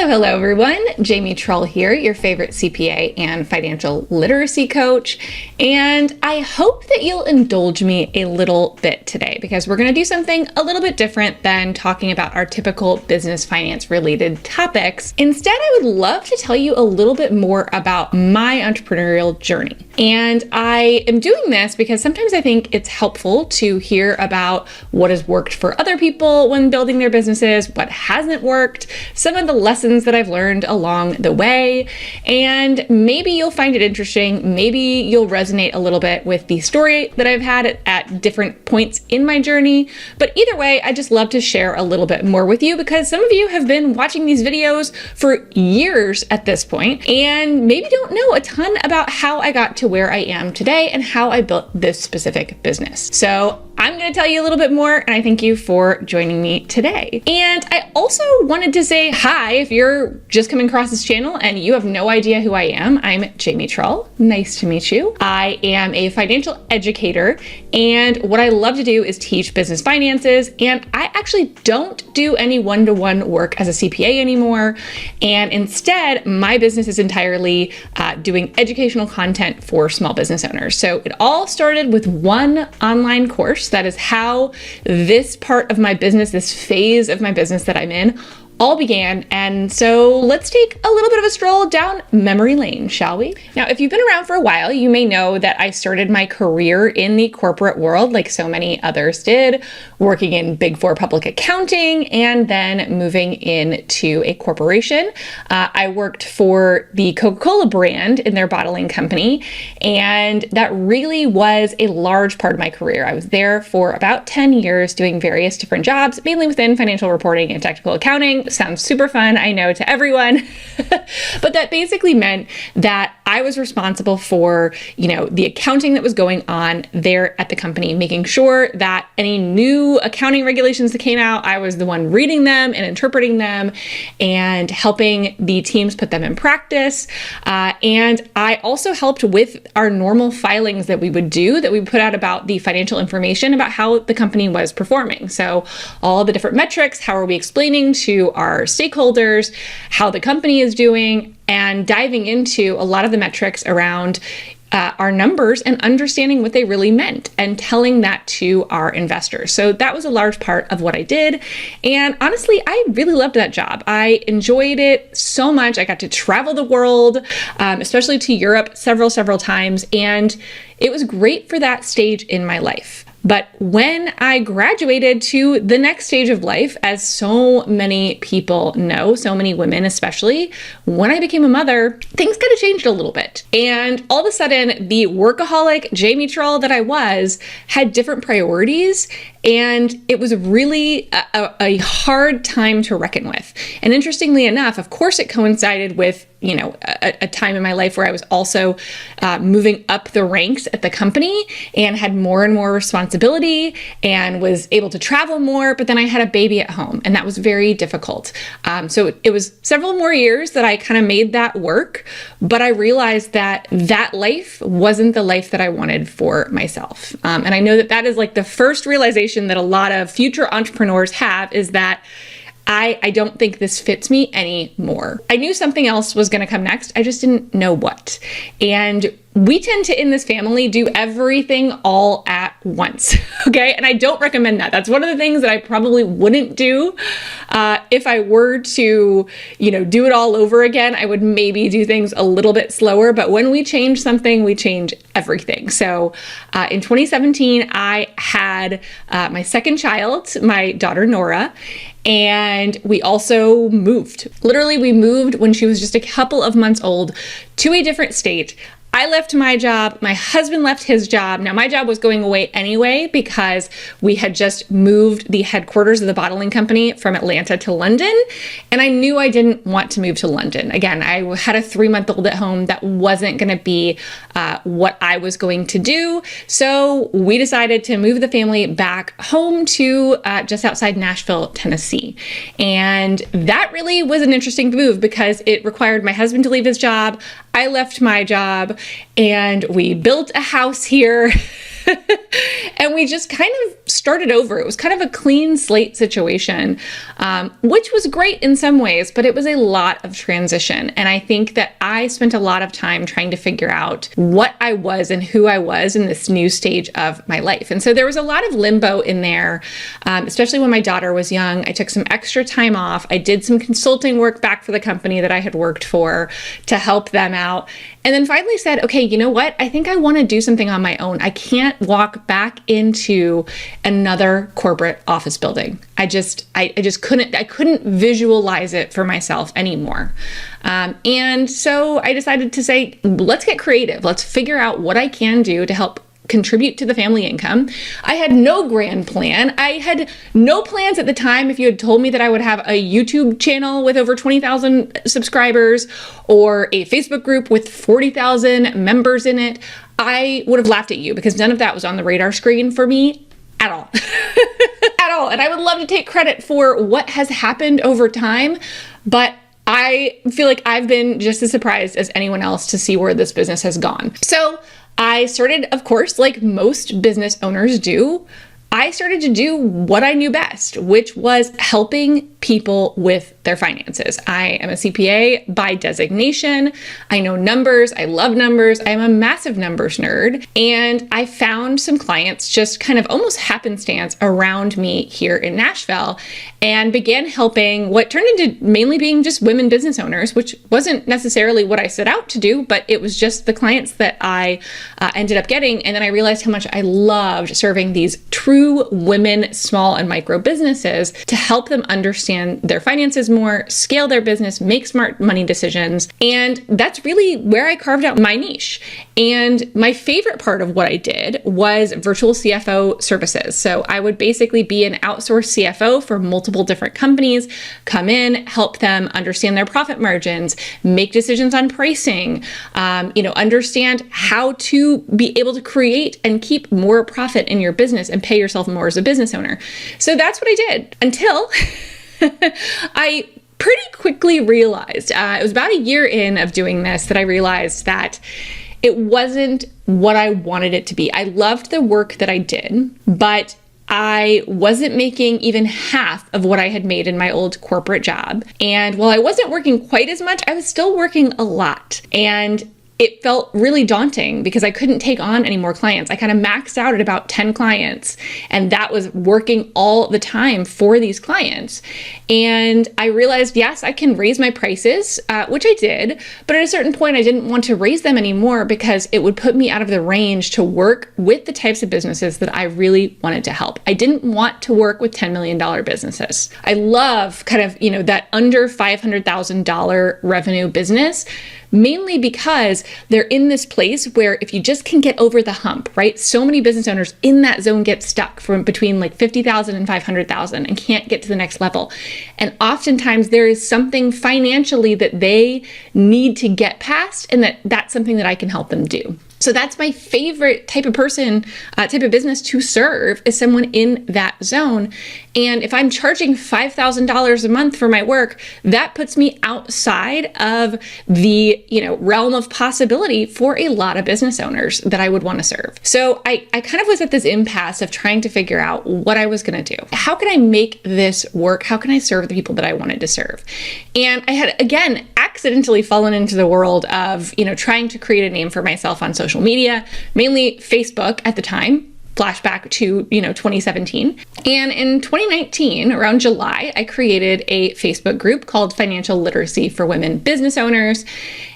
Hello everyone. Amy Trull here, your favorite CPA and financial literacy coach. And I hope that you'll indulge me a little bit today because we're going to do something a little bit different than talking about our typical business finance related topics. Instead, I would love to tell you a little bit more about my entrepreneurial journey. And I am doing this because sometimes I think it's helpful to hear about what has worked for other people when building their businesses, what hasn't worked, some of the lessons that I've learned along the way, and maybe you'll find it interesting. Maybe you'll resonate a little bit with the story that I've had at different points in my journey. But either way, I just love to share a little bit more with you because some of you have been watching these videos for years at this point and maybe don't know a ton about how I got to where I am today and how I built this specific business. So I'm going to tell you a little bit more, and I thank you for joining me today. And I also wanted to say hi if you're just coming across this channel and you have no idea who I am. I'm Amy Trull. Nice to meet you. I am a financial educator, and what I love to do is teach business finances, and I actually don't do any one-to-one work as a CPA anymore, and instead, my business is entirely doing educational content for small business owners. So it all started with one online course. That is how this part of my business, this phase of my business that I'm in, all began. And so let's take a little bit of a stroll down memory lane, shall we? Now, if you've been around for a while, you may know that I started my career in the corporate world like so many others did, working in Big Four public accounting and then moving into a corporation. I worked for the Coca-Cola brand in their bottling company, and that really was a large part of my career. I was there for about 10 years doing various different jobs, mainly within financial reporting and technical accounting. Sounds super fun, I know, to everyone. But that basically meant that I was responsible for, the accounting that was going on there at the company, making sure that any new accounting regulations that came out, I was the one reading them and interpreting them and helping the teams put them in practice. And I also helped with our normal filings that we would put out about the financial information about how the company was performing. So all the different metrics, how are we explaining to our stakeholders how the company is doing, and diving into a lot of the metrics around our numbers and understanding what they really meant and telling that to our investors. So that was a large part of what I did. And honestly, I really loved that job. I enjoyed it so much. I got to travel the world, especially to Europe several times. And it was great for that stage in my life. But when I graduated to the next stage of life, as so many people know, so many women especially, when I became a mother, things kind of changed a little bit. And all of a sudden, the workaholic Amy Trull that I was had different priorities, and it was really a hard time to reckon with. And interestingly enough, of course, it coincided with a time in my life where I was also moving up the ranks at the company and had more and more responsibility and was able to travel more, but then I had a baby at home and that was very difficult. So it was several more years that I kind of made that work, but I realized that that life wasn't the life that I wanted for myself. And I know that that is like the first realization that a lot of future entrepreneurs have, is that I don't think this fits me anymore. I knew something else was going to come next. I just didn't know what. And we tend to, in this family, do everything all at once. Okay. And I don't recommend that. That's one of the things that I probably wouldn't do. If I were to, do it all over again, I would maybe do things a little bit slower. But when we change something, we change everything. So in 2017, I had my second child, my daughter, Nora. And we also moved. Literally, we moved when she was just a couple of months old to a different state. I left my job, my husband left his job. Now my job was going away anyway because we had just moved the headquarters of the bottling company from Atlanta to London. And I knew I didn't want to move to London. Again, I had a 3-month-old at home. That wasn't going to be what I was going to do. So we decided to move the family back home to just outside Nashville, Tennessee. And that really was an interesting move because it required my husband to leave his job. I left my job and we built a house here And we just kind of started over. It was kind of a clean slate situation, which was great in some ways, but it was a lot of transition. And I think that I spent a lot of time trying to figure out what I was and who I was in this new stage of my life. And so there was a lot of limbo in there, especially when my daughter was young. I took some extra time off. I did some consulting work back for the company that I had worked for to help them out. And then finally said, okay, you know what? I think I want to do something on my own. I can't walk back into another corporate office building. I couldn't visualize it for myself anymore. And so I decided to say, let's get creative. Let's figure out what I can do to help contribute to the family income. I had no grand plan. I had no plans at the time. If you had told me that I would have a YouTube channel with over 20,000 subscribers or a Facebook group with 40,000 members in it, I would have laughed at you, because none of that was on the radar screen for me at all. At all. And I would love to take credit for what has happened over time, but I feel like I've been just as surprised as anyone else to see where this business has gone. So I started, of course, like most business owners do, I started to do what I knew best, which was helping people with their finances. I am a CPA by designation. I know numbers. I love numbers. I'm a massive numbers nerd. And I found some clients just kind of almost happenstance around me here in Nashville, and began helping what turned into mainly being just women business owners, which wasn't necessarily what I set out to do, but it was just the clients that I ended up getting. And then I realized how much I loved serving these true women, small and micro businesses, to help them understand their finances more, scale their business, make smart money decisions. And that's really where I carved out my niche. And my favorite part of what I did was virtual CFO services. So I would basically be an outsourced CFO for multiple different companies, come in, help them understand their profit margins, make decisions on pricing, understand how to be able to create and keep more profit in your business and pay yourself more as a business owner. So that's what I did until I pretty quickly realized, it was about a year in of doing this, that I realized that it wasn't what I wanted it to be. I loved the work that I did, but I wasn't making even half of what I had made in my old corporate job. And while I wasn't working quite as much, I was still working a lot. And it felt really daunting because I couldn't take on any more clients. I kind of maxed out at about 10 clients, and that was working all the time for these clients. And I realized, yes, I can raise my prices, which I did, but at a certain point I didn't want to raise them anymore because it would put me out of the range to work with the types of businesses that I really wanted to help. I didn't want to work with $10 million businesses. I love kind of, that under $500,000 revenue business, mainly because they're in this place where if you just can get over the hump, right? So many business owners in that zone get stuck from between like 50,000 and 500,000 and can't get to the next level. And oftentimes there is something financially that they need to get past, and that's something that I can help them do. So that's my favorite type of person, type of business to serve, is someone in that zone. And if I'm charging $5,000 a month for my work, that puts me outside of the, realm of possibility for a lot of business owners that I would want to serve. So I kind of was at this impasse of trying to figure out what I was going to do. How can I make this work? How can I serve the people that I wanted to serve? And I had, again, accidentally fallen into the world of, trying to create a name for myself on social media, mainly Facebook at the time. Flashback to 2017. And in 2019, around July, I created a Facebook group called Financial Literacy for Women Business Owners,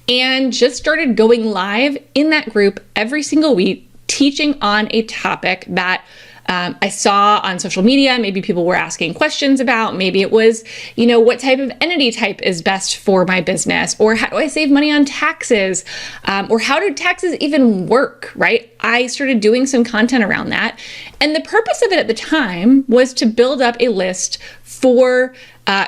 and just started going live in that group every single week, teaching on a topic that I saw on social media. Maybe people were asking questions about. Maybe it was, what type of entity type is best for my business, or how do I save money on taxes, or how do taxes even work, right? I started doing some content around that. And the purpose of it at the time was to build up a list for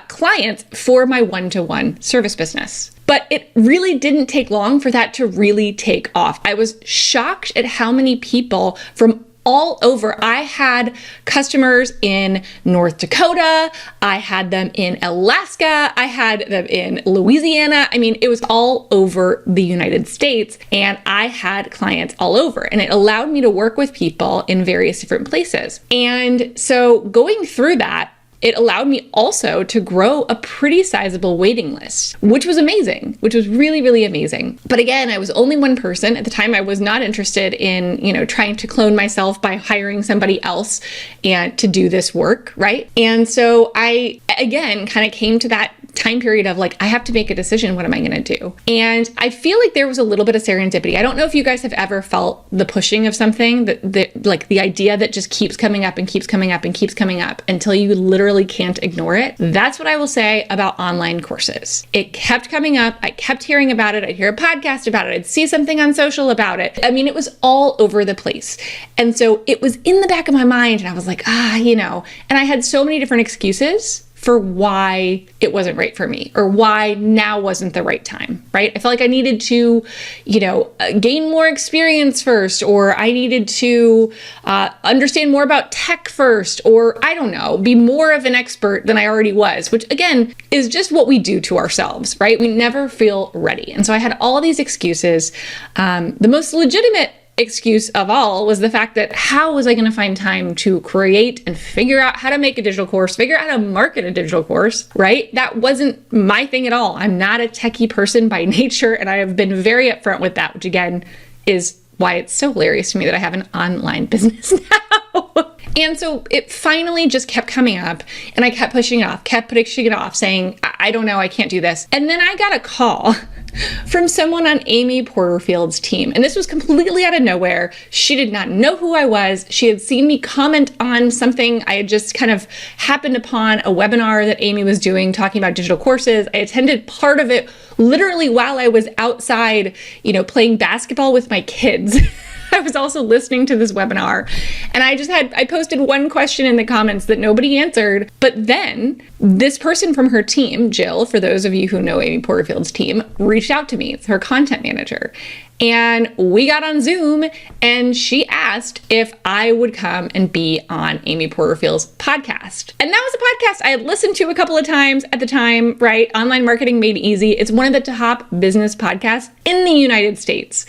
clients for my one-to-one service business. But it really didn't take long for that to really take off. I was shocked at how many people from all over. I had customers in North Dakota. I had them in Alaska. I had them in Louisiana. I mean, it was all over the United States, and I had clients all over, and it allowed me to work with people in various different places. And so going through that, it allowed me also to grow a pretty sizable waiting list, which was amazing, which was really, really amazing. But again, I was only one person. At the time, I was not interested in, trying to clone myself by hiring somebody else and to do this work, right? And so I, again, kind of came to that time period of like, I have to make a decision. What am I going to do? And I feel like there was a little bit of serendipity. I don't know if you guys have ever felt the pushing of something, that like the idea that just keeps coming up and keeps coming up and keeps coming up until you literally can't ignore it. That's what I will say about online courses. It kept coming up. I kept hearing about it. I'd hear a podcast about it. I'd see something on social about it. I mean, it was all over the place. And so it was in the back of my mind, and I was like, and I had so many different excuses for why it wasn't right for me, or why now wasn't the right time, right? I felt like I needed to, gain more experience first, or I needed to understand more about tech first, or I don't know, be more of an expert than I already was, which again is just what we do to ourselves, right? We never feel ready. And so I had all these excuses. The most legitimate excuse of all was the fact that how was I going to find time to create and figure out how to make a digital course, figure out how to market a digital course, right? That wasn't my thing at all. I'm not a techie person by nature, and I have been very upfront with that, which again is why it's so hilarious to me that I have an online business now. And so it finally just kept coming up, and I kept pushing it off, saying, I don't know, I can't do this. And then I got a call from someone on Amy Porterfield's team. And this was completely out of nowhere. She did not know who I was. She had seen me comment on something I had just kind of happened upon, a webinar that Amy was doing talking about digital courses. I attended part of it literally while I was outside, playing basketball with my kids. I was also listening to this webinar, and I posted one question in the comments that nobody answered. But then this person from her team, Jill, for those of you who know Amy Porterfield's team, reached out to me. It's her content manager. And we got on Zoom, and she asked if I would come and be on Amy Porterfield's podcast. And that was a podcast I had listened to a couple of times at the time, right? Online Marketing Made Easy. It's one of the top business podcasts in the United States.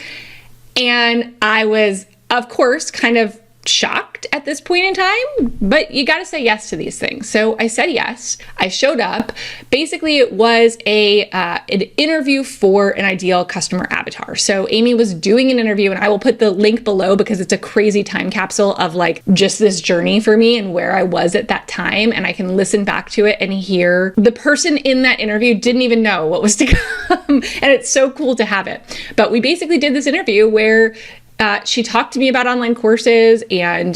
And I was, of course, kind of shocked at this point in time, but you got to say yes to these things. So I said yes. I showed up. Basically, it was an interview for an ideal customer avatar. So Amy was doing an interview, and I will put the link below because it's a crazy time capsule of like just this journey for me and where I was at that time. And I can listen back to it and hear the person in that interview didn't even know what was to come. And it's so cool to have it. But we basically did this interview where she talked to me about online courses and,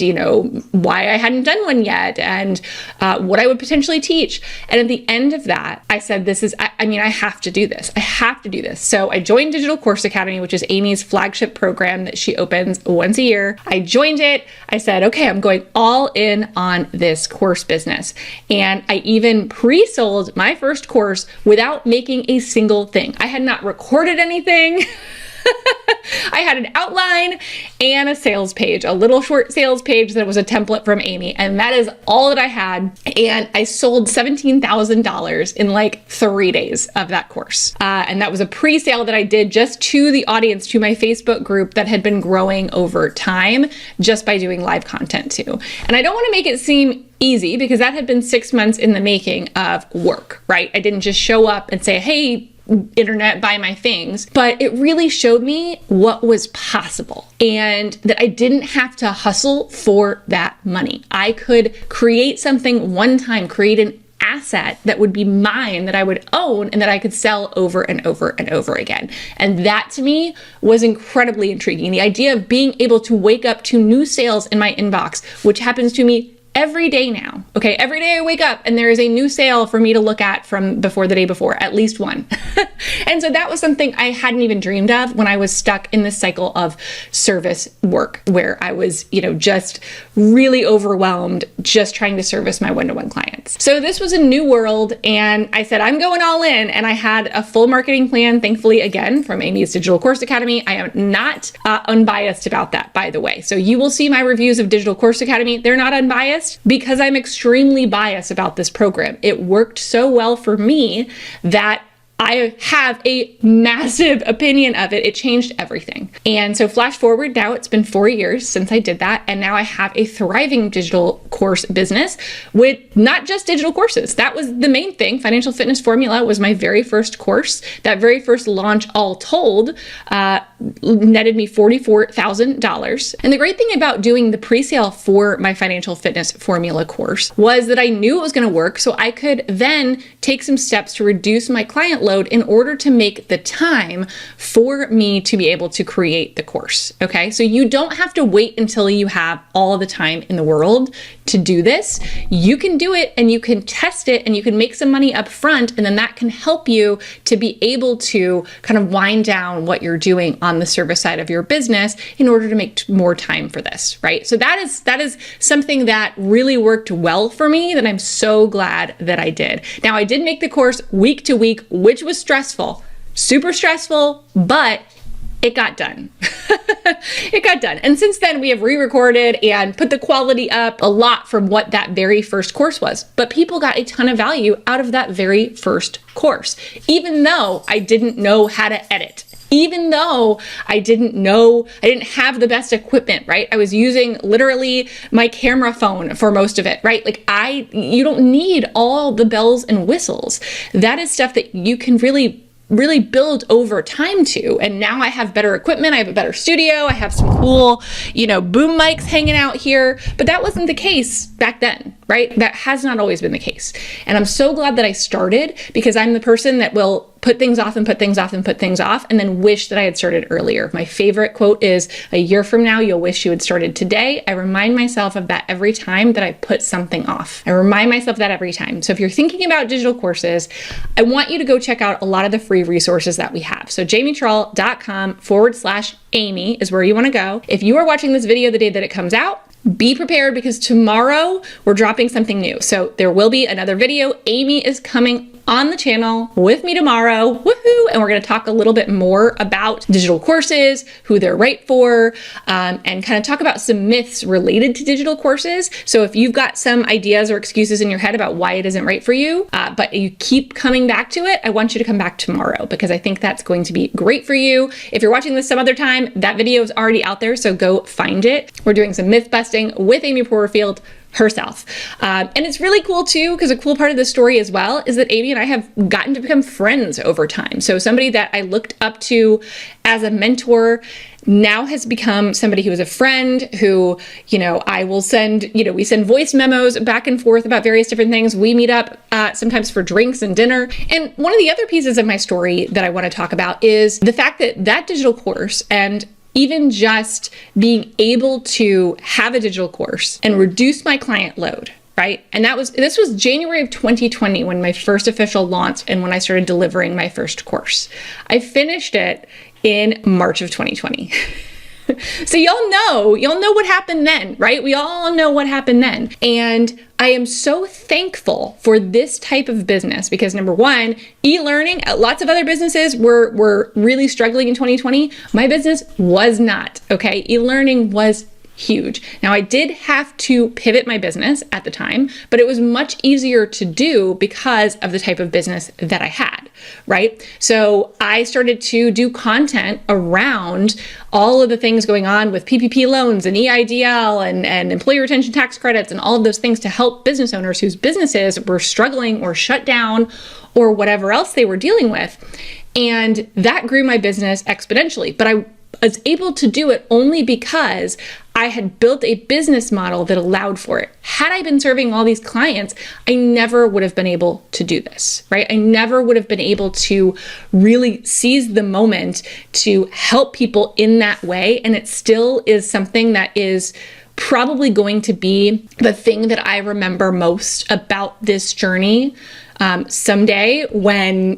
why I hadn't done one yet and what I would potentially teach. And at the end of that, I said, I have to do this. I have to do this. So I joined Digital Course Academy, which is Amy's flagship program that she opens once a year. I joined it. I said, okay, I'm going all in on this course business. And I even pre-sold my first course without making a single thing. I had not recorded anything. I had an outline and a sales page, a little short sales page that was a template from Amy. And that is all that I had. And I sold $17,000 in like 3 days of that course. And that was a pre-sale that I did just to the audience, to my Facebook group that had been growing over time just by doing live content too. And I don't want to make it seem easy because that had been 6 months in the making of work, right? I didn't just show up and say, hey, internet, buy my things, but it really showed me what was possible and that I didn't have to hustle for that money. I could create something one time, create an asset that would be mine, that I would own, and that I could sell over and over and over again. And that to me was incredibly intriguing. The idea of being able to wake up to new sales in my inbox, which happens to me every day now. Okay, every day I wake up and there is a new sale for me to look at from before the day before, at least one. And so that was something I hadn't even dreamed of when I was stuck in this cycle of service work where I was, just really overwhelmed just trying to service my one-to-one clients. So this was a new world and I said, I'm going all in, and I had a full marketing plan, thankfully, again, from Amy's Digital Course Academy. I am not unbiased about that, by the way. So you will see my reviews of Digital Course Academy. They're not unbiased because I'm extremely biased about this program. It worked so well for me that I have a massive opinion of it. It changed everything. And so flash forward, now it's been 4 years since I did that. And now I have a thriving digital course business with not just digital courses. That was the main thing. Financial Fitness Formula was my very first course. That very first launch, all told, netted me $44,000. And the great thing about doing the pre-sale for my Financial Fitness Formula course was that I knew it was going to work. So I could then take some steps to reduce my client load in order to make the time for me to be able to create the course. Okay, so you don't have to wait until you have all the time in the world to do this. You can do it and you can test it and you can make some money up front, and then that can help you to be able to kind of wind down what you're doing on the service side of your business in order to make more time for this, right? So that is something that really worked well for me that I'm so glad that I did. Now, I did make the course week to week, which was stressful, super stressful, but it got done. It got done. And since then we have re-recorded and put the quality up a lot from what that very first course was. But people got a ton of value out of that very first course, even though I didn't know how to edit. Even though I didn't have the best equipment, right? I was using literally my camera phone for most of it, right? You don't need all the bells and whistles. That is stuff that you can really build over time to. And now I have better equipment. I have a better studio. I have some cool, boom mics hanging out here, but that wasn't the case back then, right? That has not always been the case. And I'm so glad that I started, because I'm the person that will put things off and put things off and put things off and then wish that I had started earlier. My favorite quote is, "A year from now, you'll wish you had started today." I remind myself of that every time that I put something off. I remind myself that every time. So if you're thinking about digital courses, I want you to go check out a lot of the free resources that we have. So jamietrull.com/Amy is where you want to go. If you are watching this video the day that it comes out, be prepared, because tomorrow we're dropping something new. So there will be another video. Amy is coming on the channel with me tomorrow, woohoo! And we're going to talk a little bit more about digital courses, who they're right for, and kind of talk about some myths related to digital courses. So if you've got some ideas or excuses in your head about why it isn't right for you, but you keep coming back to it, I want you to come back tomorrow, because I think that's going to be great for you. If you're watching this some other time, that video is already out there, so go find it. We're doing some myth busting with Amy Porterfield herself. And it's really cool too, because a cool part of the story as well is that Amy and I have gotten to become friends over time. So somebody that I looked up to as a mentor now has become somebody who is a friend who, I will send, we send voice memos back and forth about various different things. We meet up sometimes for drinks and dinner. And one of the other pieces of my story that I want to talk about is the fact that that digital course, and even just being able to have a digital course and reduce my client load, right? And this was January of 2020 when my first official launch and when I started delivering my first course. I finished it in March of 2020. So y'all know what happened then, right? We all know what happened then. And I am so thankful for this type of business because, number one, e-learning, lots of other businesses were really struggling in 2020. My business was not, okay? E-learning was huge. Now, I did have to pivot my business at the time, but it was much easier to do because of the type of business that I had, right? So I started to do content around all of the things going on with PPP loans and EIDL and employee retention tax credits and all of those things to help business owners whose businesses were struggling or shut down or whatever else they were dealing with. And that grew my business exponentially. But I was able to do it only because I had built a business model that allowed for it. Had I been serving all these clients, I never would have been able to do this, right? I never would have been able to really seize the moment to help people in that way. And it still is something that is probably going to be the thing that I remember most about this journey. Someday when,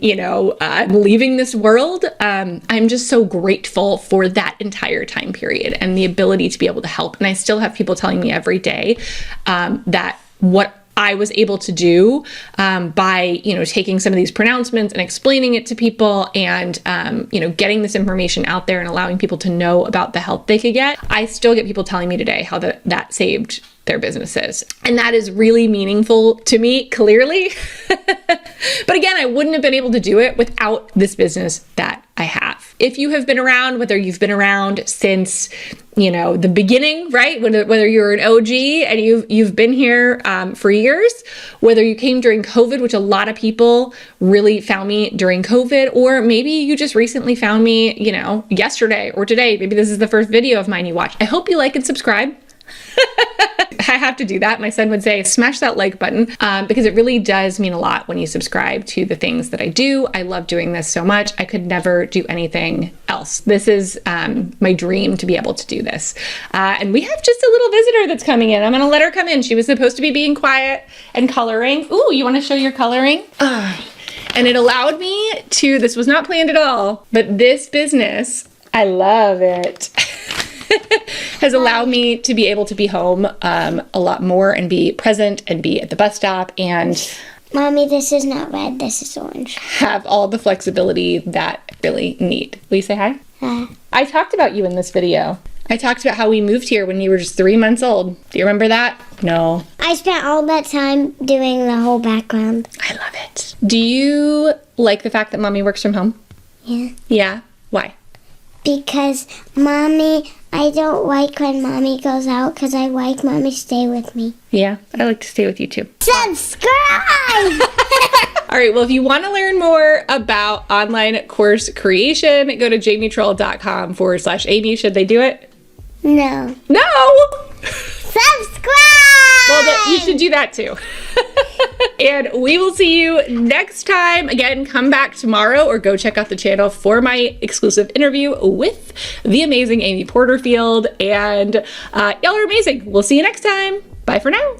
I'm leaving this world, I'm just so grateful for that entire time period and the ability to be able to help. And I still have people telling me every day that what I was able to do by, taking some of these pronouncements and explaining it to people and, getting this information out there and allowing people to know about the help they could get. I still get people telling me today how that saved their businesses. And that is really meaningful to me, clearly. But again, I wouldn't have been able to do it without this business that I have. If you have been around, whether you've been around since, the beginning, right? Whether you're an OG and you've been here for years, whether you came during COVID, which a lot of people really found me during COVID, or maybe you just recently found me, yesterday or today. Maybe this is the first video of mine you watched. I hope you like and subscribe. I have to do that. My son would say, smash that like button, because it really does mean a lot when you subscribe to the things that I do. I love doing this so much. I could never do anything else. This is my dream to be able to do this. And we have just a little visitor that's coming in. I'm going to let her come in. She was supposed to be being quiet and coloring. Ooh, you want to show your coloring? And it allowed me to, this was not planned at all, but this business, I love it. has allowed me to be able to be home a lot more and be present and be at the bus stop and Mommy, this is not red, this is orange. Have all the flexibility that I really need. Will you say hi? Hi. I talked about you in this video. I talked about how we moved here when you were just 3 months old. Do you remember that? No. I spent all that time doing the whole background. I love it. Do you like the fact that Mommy works from home? Yeah. Yeah? Why? Because I don't like when Mommy goes out because I like Mommy to stay with me. Yeah, I like to stay with you too. Subscribe! All right, well, if you want to learn more about online course creation, go to jamietroll.com/Amy. Should they do it? No. No! Subscribe! Well, you should do that too. And we will see you next time. Again, come back tomorrow or go check out the channel for my exclusive interview with the amazing Amy Porterfield. And y'all are amazing. We'll see you next time. Bye for now.